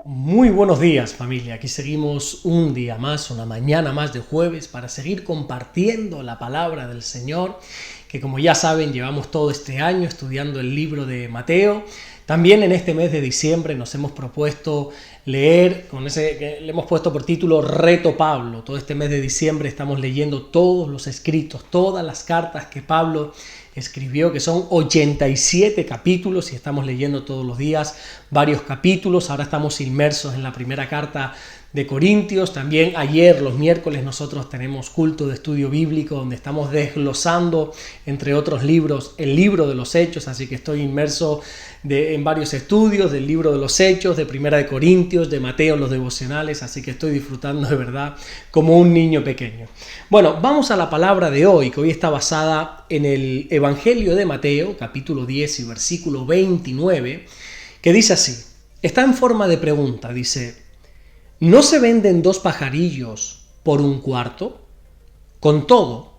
Muy buenos días, familia. Aquí seguimos un día más, una mañana más de jueves para seguir compartiendo la palabra del Señor, que como ya saben llevamos todo este año estudiando el libro de Mateo. También en este mes de diciembre nos hemos propuesto leer, le hemos puesto por título Reto Pablo. Todo este mes de diciembre estamos leyendo todos los escritos, todas las cartas que Pablo escribió, que son 87 capítulos y estamos leyendo todos los días varios capítulos. Ahora estamos inmersos en la primera carta de Corintios. También ayer, los miércoles, nosotros tenemos culto de estudio bíblico donde estamos desglosando, entre otros libros, el libro de los Hechos, así que estoy inmerso en varios estudios del libro de los Hechos, de Primera de Corintios, de Mateo, los devocionales, así que estoy disfrutando de verdad como un niño pequeño. Bueno, vamos a la palabra de hoy, que hoy está basada en el Evangelio de Mateo, capítulo 10 y versículo 29, que dice así, está en forma de pregunta, dice: ¿no se venden 2 pajarillos por 1 cuarto? Con todo,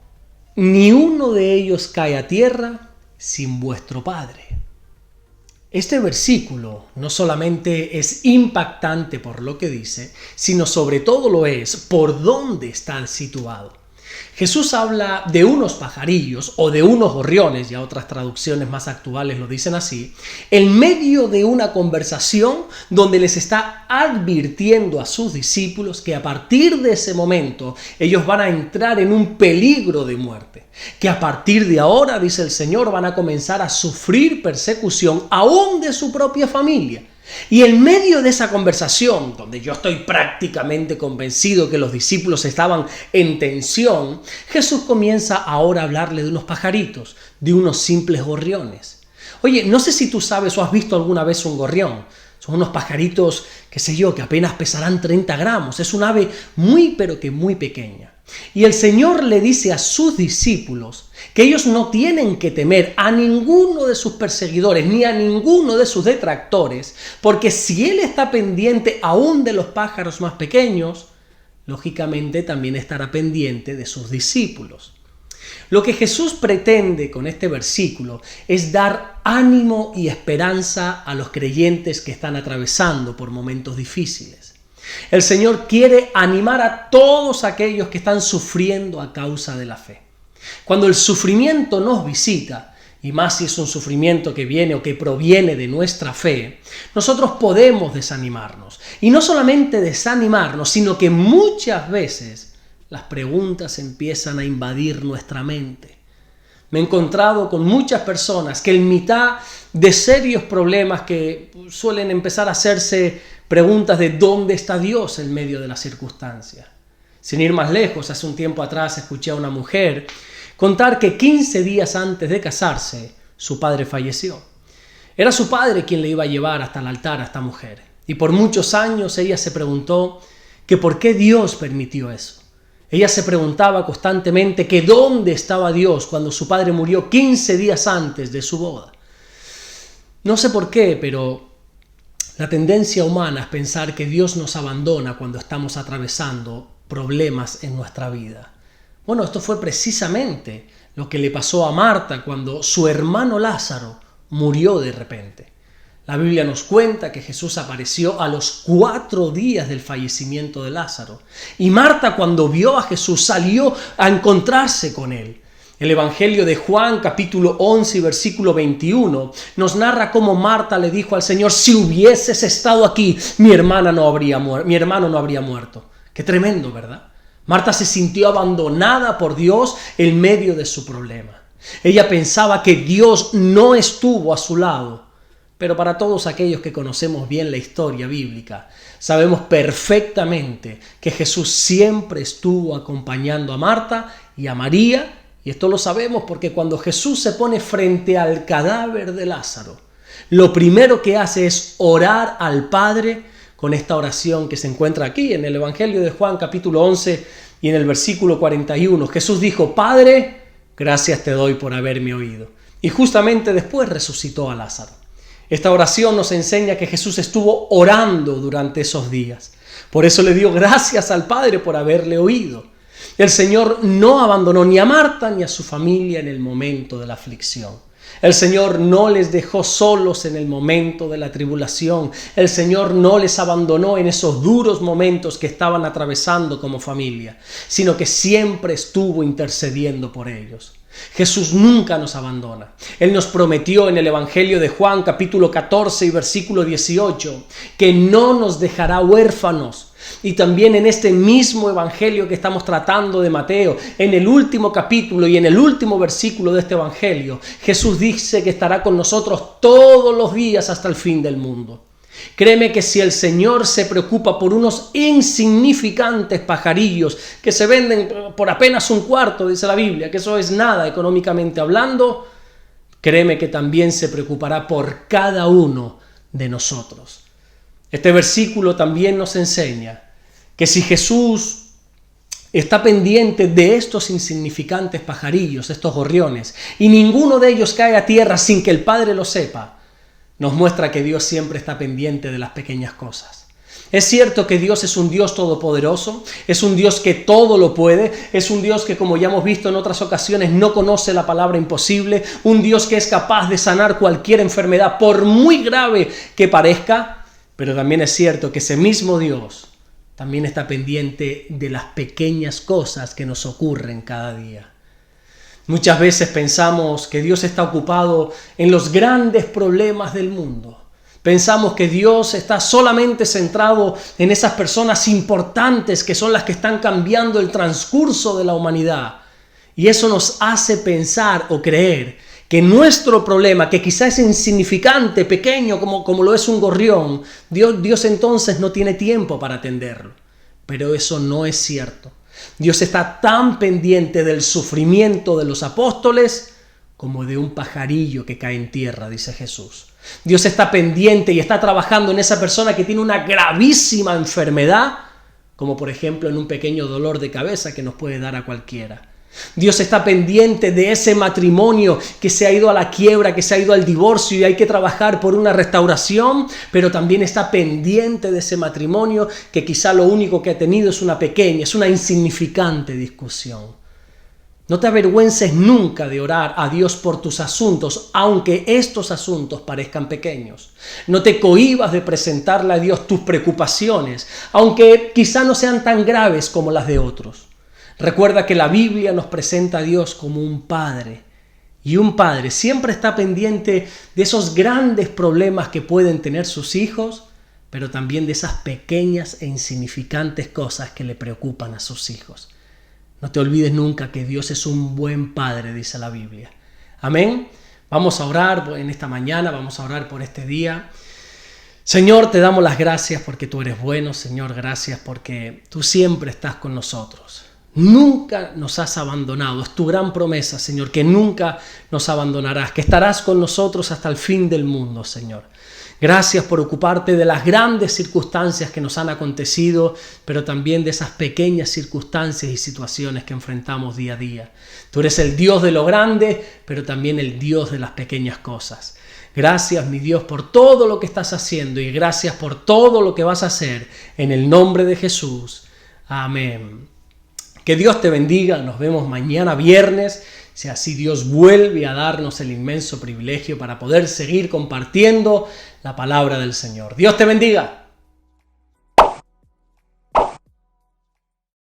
ni uno de ellos cae a tierra sin vuestro Padre. Este versículo no solamente es impactante por lo que dice, sino sobre todo lo es por dónde está situado. Jesús habla de unos pajarillos o de unos gorriones, ya otras traducciones más actuales lo dicen así, en medio de una conversación donde les está advirtiendo a sus discípulos que a partir de ese momento ellos van a entrar en un peligro de muerte, que a partir de ahora, dice el Señor, van a comenzar a sufrir persecución aún de su propia familia. Y en medio de esa conversación, donde yo estoy prácticamente convencido que los discípulos estaban en tensión, Jesús comienza ahora a hablarle de unos pajaritos, de unos simples gorriones. Oye, no sé si tú sabes o has visto alguna vez un gorrión. Son unos pajaritos, qué sé yo, que apenas pesarán 30 gramos. Es un ave muy, pero que muy pequeña. Y el Señor le dice a sus discípulos que ellos no tienen que temer a ninguno de sus perseguidores ni a ninguno de sus detractores, porque si Él está pendiente aún de los pájaros más pequeños, lógicamente también estará pendiente de sus discípulos. Lo que Jesús pretende con este versículo es dar ánimo y esperanza a los creyentes que están atravesando por momentos difíciles. El Señor quiere animar a todos aquellos que están sufriendo a causa de la fe. Cuando el sufrimiento nos visita, y más si es un sufrimiento que viene o que proviene de nuestra fe, nosotros podemos desanimarnos. Y no solamente desanimarnos, sino que muchas veces las preguntas empiezan a invadir nuestra mente. Me he encontrado con muchas personas que en mitad de serios problemas que suelen empezar a hacerse preguntas de ¿dónde está Dios en medio de las circunstancias? Sin ir más lejos, hace un tiempo atrás escuché a una mujer contar que 15 días antes de casarse, su padre falleció. Era su padre quien le iba a llevar hasta el altar a esta mujer. Y por muchos años ella se preguntó que por qué Dios permitió eso. Ella se preguntaba constantemente que dónde estaba Dios cuando su padre murió 15 días antes de su boda. No sé por qué, pero la tendencia humana es pensar que Dios nos abandona cuando estamos atravesando problemas en nuestra vida. Bueno, esto fue precisamente lo que le pasó a Marta cuando su hermano Lázaro murió de repente. La Biblia nos cuenta que Jesús apareció a los 4 días del fallecimiento de Lázaro. Y Marta, cuando vio a Jesús, salió a encontrarse con él. El Evangelio de Juan, capítulo 11, versículo 21, nos narra cómo Marta le dijo al Señor: si hubieses estado aquí, mi hermano no habría muerto. Qué tremendo, ¿verdad? Marta se sintió abandonada por Dios en medio de su problema. Ella pensaba que Dios no estuvo a su lado. Pero para todos aquellos que conocemos bien la historia bíblica, sabemos perfectamente que Jesús siempre estuvo acompañando a Marta y a María, y esto lo sabemos porque cuando Jesús se pone frente al cadáver de Lázaro, lo primero que hace es orar al Padre con esta oración que se encuentra aquí en el Evangelio de Juan, capítulo 11, y en el versículo 41. Jesús dijo: Padre, gracias te doy por haberme oído. Y justamente después resucitó a Lázaro. Esta oración nos enseña que Jesús estuvo orando durante esos días. Por eso le dio gracias al Padre por haberle oído. El Señor no abandonó ni a Marta ni a su familia en el momento de la aflicción. El Señor no les dejó solos en el momento de la tribulación. El Señor no les abandonó en esos duros momentos que estaban atravesando como familia, sino que siempre estuvo intercediendo por ellos. Jesús nunca nos abandona. Él nos prometió en el Evangelio de Juan, capítulo 14 y versículo 18, que no nos dejará huérfanos. Y también en este mismo Evangelio que estamos tratando de Mateo, en el último capítulo y en el último versículo de este Evangelio, Jesús dice que estará con nosotros todos los días hasta el fin del mundo. Créeme que si el Señor se preocupa por unos insignificantes pajarillos que se venden por apenas un cuarto, dice la Biblia, que eso es nada económicamente hablando, créeme que también se preocupará por cada uno de nosotros. Este versículo también nos enseña que si Jesús está pendiente de estos insignificantes pajarillos, estos gorriones, y ninguno de ellos cae a tierra sin que el Padre lo sepa, nos muestra que Dios siempre está pendiente de las pequeñas cosas. Es cierto que Dios es un Dios todopoderoso, es un Dios que todo lo puede, es un Dios que, como ya hemos visto en otras ocasiones, no conoce la palabra imposible, un Dios que es capaz de sanar cualquier enfermedad, por muy grave que parezca, pero también es cierto que ese mismo Dios también está pendiente de las pequeñas cosas que nos ocurren cada día. Muchas veces pensamos que Dios está ocupado en los grandes problemas del mundo. Pensamos que Dios está solamente centrado en esas personas importantes que son las que están cambiando el transcurso de la humanidad. Y eso nos hace pensar o creer que nuestro problema, que quizás es insignificante, pequeño, como lo es un gorrión, Dios entonces no tiene tiempo para atenderlo. Pero eso no es cierto. Dios está tan pendiente del sufrimiento de los apóstoles como de un pajarillo que cae en tierra, dice Jesús. Dios está pendiente y está trabajando en esa persona que tiene una gravísima enfermedad, como por ejemplo en un pequeño dolor de cabeza que nos puede dar a cualquiera. Dios está pendiente de ese matrimonio que se ha ido a la quiebra, que se ha ido al divorcio y hay que trabajar por una restauración, pero también está pendiente de ese matrimonio que quizá lo único que ha tenido es una insignificante discusión. No te avergüences nunca de orar a Dios por tus asuntos, aunque estos asuntos parezcan pequeños. No te cohibas de presentarle a Dios tus preocupaciones, aunque quizá no sean tan graves como las de otros. Recuerda que la Biblia nos presenta a Dios como un padre. Y un padre siempre está pendiente de esos grandes problemas que pueden tener sus hijos, pero también de esas pequeñas e insignificantes cosas que le preocupan a sus hijos. No te olvides nunca que Dios es un buen padre, dice la Biblia. Amén. Vamos a orar en esta mañana, vamos a orar por este día. Señor, te damos las gracias porque tú eres bueno. Señor, gracias porque tú siempre estás con nosotros. Nunca nos has abandonado. Es tu gran promesa, Señor, que nunca nos abandonarás, que estarás con nosotros hasta el fin del mundo, Señor. Gracias por ocuparte de las grandes circunstancias que nos han acontecido, pero también de esas pequeñas circunstancias y situaciones que enfrentamos día a día. Tú eres el Dios de lo grande, pero también el Dios de las pequeñas cosas. Gracias, mi Dios, por todo lo que estás haciendo y gracias por todo lo que vas a hacer. En el nombre de Jesús. Amén. Que Dios te bendiga. Nos vemos mañana viernes. Si así Dios vuelve a darnos el inmenso privilegio para poder seguir compartiendo la palabra del Señor. Dios te bendiga.